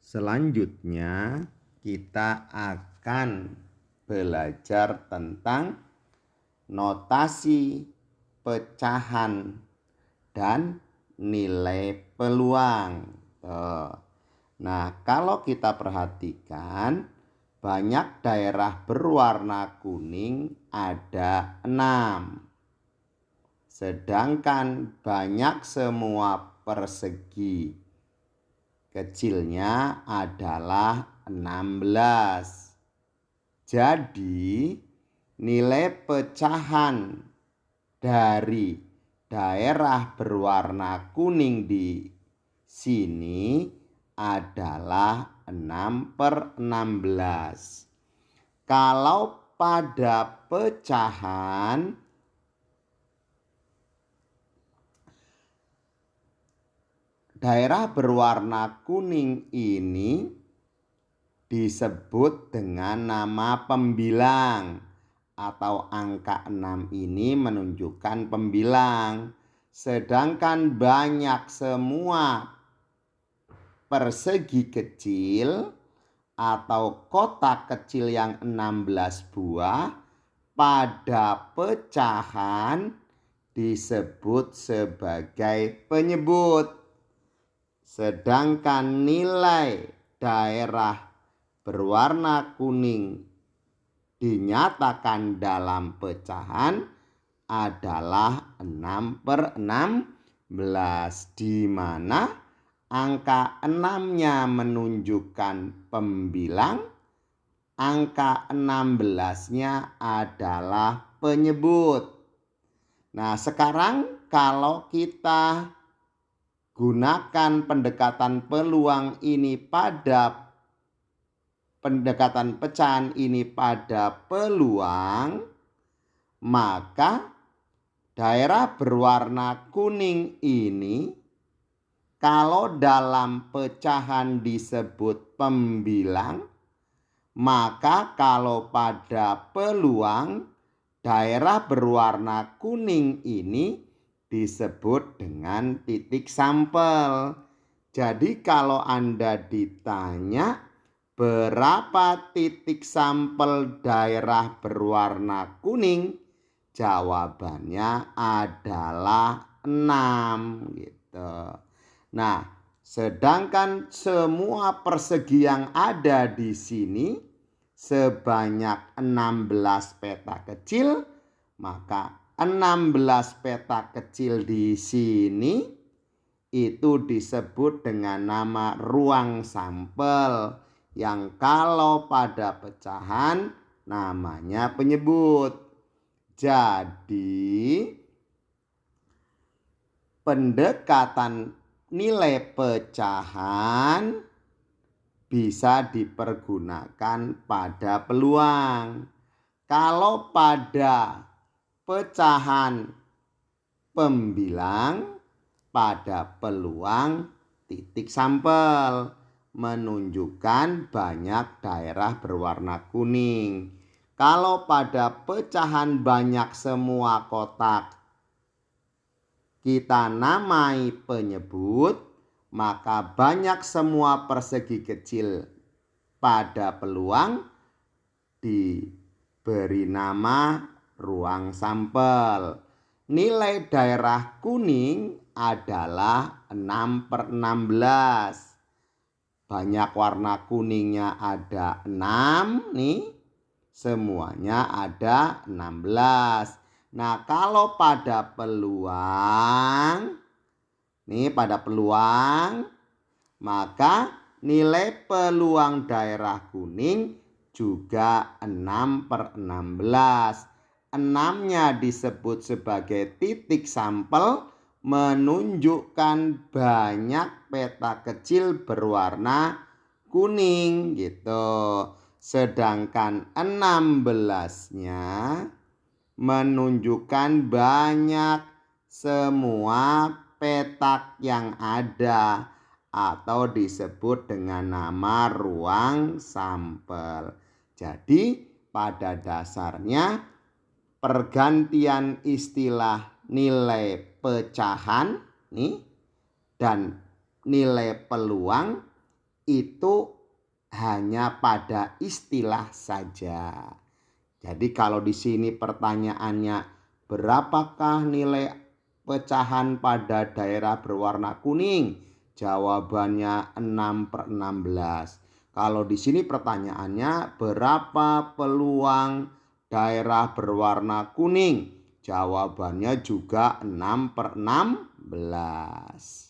Selanjutnya kita akan belajar tentang notasi pecahan dan nilai peluang. Nah, kalau kita perhatikan, banyak daerah berwarna kuning ada 6. Sedangkan banyak semua persegi kecilnya adalah 16. Jadi nilai pecahan dari daerah berwarna kuning di sini adalah 6/16. Kalau pada pecahan daerah berwarna kuning ini disebut dengan nama pembilang atau angka 6 ini menunjukkan pembilang. Sedangkan banyak semua persegi kecil atau kotak kecil yang 16 buah pada pecahan disebut sebagai penyebut. Sedangkan nilai daerah berwarna kuning dinyatakan dalam pecahan adalah 6/16, di mana angka 6-nya menunjukkan pembilang, angka 16-nya adalah penyebut. Nah, sekarang kalau kita gunakan pendekatan peluang ini pada pendekatan pecahan ini pada peluang, maka daerah berwarna kuning ini kalau dalam pecahan disebut pembilang, maka kalau pada peluang daerah berwarna kuning ini disebut dengan titik sampel. Jadi kalau Anda ditanya berapa titik sampel daerah berwarna kuning, jawabannya adalah 6 gitu. Nah, sedangkan semua persegi yang ada di sini sebanyak 16 peta kecil, maka 16 peta kecil di sini itu disebut dengan nama ruang sampel yang kalau pada pecahan namanya penyebut. Jadi pendekatan nilai pecahan bisa dipergunakan pada peluang. Kalau pada pecahan pembilang, pada peluang titik sampel menunjukkan banyak daerah berwarna kuning. Kalau pada pecahan banyak semua kotak kita namai penyebut, maka banyak semua persegi kecil pada peluang diberi nama ruang sampel. Nilai daerah kuning adalah 6/16. Banyak warna kuningnya ada 6 nih. Semuanya ada 16. Nah, kalau pada peluang, nih pada peluang, maka nilai peluang daerah kuning juga 6/16. 6-nya disebut sebagai titik sampel menunjukkan banyak peta kecil berwarna kuning gitu. Sedangkan 16-nya menunjukkan banyak semua petak yang ada atau disebut dengan nama ruang sampel. Jadi pada dasarnya pergantian istilah nilai pecahan nih dan nilai peluang itu hanya pada istilah saja. Jadi kalau di sini pertanyaannya berapakah nilai pecahan pada daerah berwarna kuning? Jawabannya 6/16. Kalau di sini pertanyaannya berapa peluang daerah berwarna kuning? Jawabannya juga 6/16.